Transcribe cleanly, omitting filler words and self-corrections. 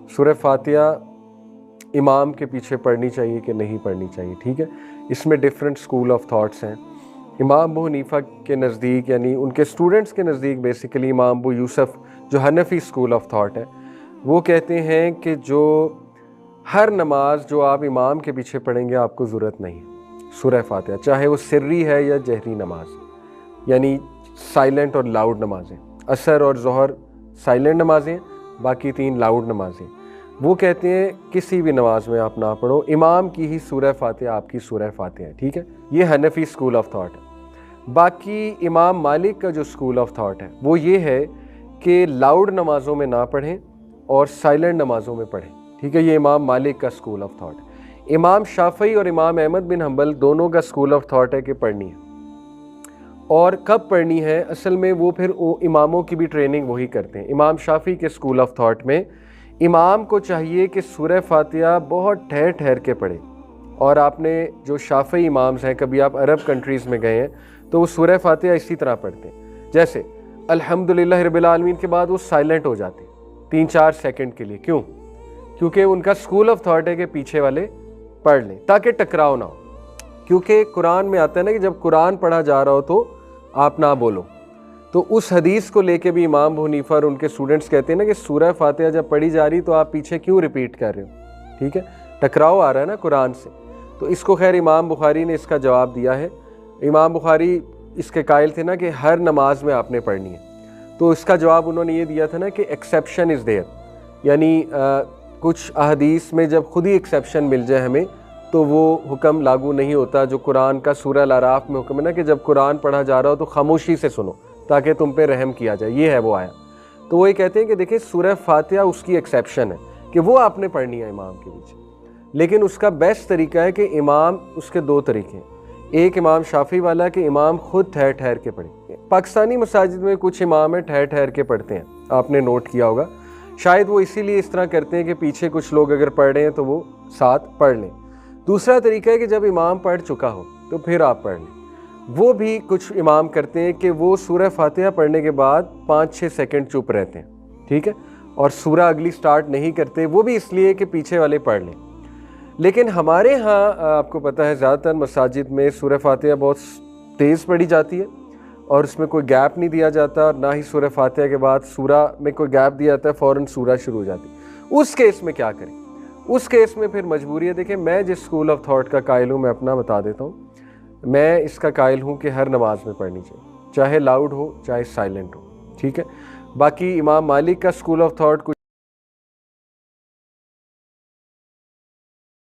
सूरह फातिहा इमाम के पीछे पढ़नी चाहिए कि नहीं पढ़नी चाहिए, ठीक है। इसमें डिफरेंट स्कूल ऑफ थॉट्स हैं। इमाम अबू हनीफा के नज़दीक, यानी उनके स्टूडेंट्स के नज़दीक बेसिकली इमाम अबू यूसुफ जो हनफी स्कूल ऑफ थॉट है, वो कहते हैं कि जो हर नमाज जो आप इमाम के पीछे पढ़ेंगे आपको ज़रूरत नहीं है सूरह फातिहा, चाहे वो सिर्री है या जहरी नमाज, यानी साइलेंट और लाउड नमाजें। असर और ज़ोहर साइलेंट नमाजें, बाकी 3 लाउड नमाजें। वो कहते हैं किसी भी नमाज में आप ना पढ़ो, इमाम की ही सूरह फातिहा आपकी सूरह फातिहा है, ठीक है। ये हनफी स्कूल ऑफ थॉट है। बाकी इमाम मालिक का जो स्कूल ऑफ थॉट है वो ये है कि लाउड नमाज़ों में ना पढ़ें और साइलेंट नमाज़ों में पढ़ें, ठीक है। ये इमाम मालिक का स्कूल ऑफ थॉट है। इमाम शाफई और इमाम अहमद बिन हंबल दोनों का स्कूल ऑफ थॉट है कि पढ़नी है, और कब पढ़नी है असल में वो फिर इमामों की भी ट्रेनिंग वही करते हैं। इमाम शाफी के स्कूल ऑफ थॉट में इमाम को चाहिए कि सूरह फातिहा बहुत ठहर ठहर के पढ़े। और आपने जो शाफी इमाम्स हैं, कभी आप अरब कंट्रीज़ में गए हैं तो वो सूरह फातिहा इसी तरह पढ़ते हैं, जैसे अल्हम्दुलिल्लाह रब्बिल आलमीन के बाद वो साइलेंट हो जाते हैं 3-4 सेकंड के लिए। क्यों? क्योंकि उनका स्कूल ऑफ थॉट है कि पीछे वाले पढ़ लें ताकि टकराव ना हो। क्योंकि कुरान में आता है ना कि जब कुरान पढ़ा जा रहा हो तो आप ना बोलो। तो उस हदीस को लेके भी इमाम अबू हनीफा और उनके स्टूडेंट्स कहते हैं ना कि सूरह फातिहा जब पढ़ी जा रही तो आप पीछे क्यों रिपीट कर रहे हो, ठीक है, टकराव आ रहा है ना कुरान से। तो इसको खैर इमाम बुखारी ने इसका जवाब दिया है। इमाम बुखारी इसके कायल थे ना कि हर नमाज में आपने पढ़नी है, तो इसका जवाब उन्होंने ये दिया था ना कि एक्सेप्शन इज़ देयर, यानी कुछ अहदीस में जब खुद ही एक्सेप्शन मिल जाए हमें तो वो हुक्म लागू नहीं होता जो कुरान का सूरह अल-अराफ में हुक्म है ना कि जब कुरान पढ़ा जा रहा हो तो खामोशी से सुनो ताकि तुम पे रहम किया जाए, ये है वो आया। तो वो ये कहते हैं कि देखिए सूरह फातिहा उसकी एक्सेप्शन है कि वो आपने पढ़नी है इमाम के पीछे, लेकिन उसका बेस्ट तरीका है कि इमाम, उसके 2 तरीके हैं। एक इमाम शाफी वाला कि इमाम खुद ठहर ठहर के पढ़े। पाकिस्तानी मसाजिद में कुछ इमाम है ठहर ठहर के पढ़ते हैं, आपने नोट किया होगा, शायद वो इसीलिए इस तरह करते हैं कि पीछे कुछ लोग अगर पढ़ रहे हैं तो वो साथ पढ़ लें। दूसरा तरीका है कि जब इमाम पढ़ चुका हो तो फिर आप पढ़ लें। वो भी कुछ इमाम करते हैं कि वो सूरह फातिहा पढ़ने के बाद 5-6 सेकंड चुप रहते हैं, ठीक है, और सूरह अगली स्टार्ट नहीं करते, वो भी इसलिए कि पीछे वाले पढ़ लें। लेकिन हमारे यहाँ आपको पता है ज़्यादातर मसाजिद में सूरह फातिहा बहुत तेज़ पढ़ी जाती है और उसमें कोई गैप नहीं दिया जाता, और ना ही सूरह फातिहा के बाद सूरह में कोई गैप दिया जाता है, फ़ौरन सूरह शुरू हो जाती है। उस केस में क्या करें? उस केस में फिर मजबूरी है। देखिए मैं जिस स्कूल ऑफ थॉट का कायल हूँ मैं अपना बता देता हूँ। मैं इसका कायल हूँ कि हर नमाज में पढ़नी चाहिए, चाहे लाउड हो चाहे साइलेंट हो, ठीक है। बाकी इमाम मालिक का स्कूल ऑफ थॉट कुछ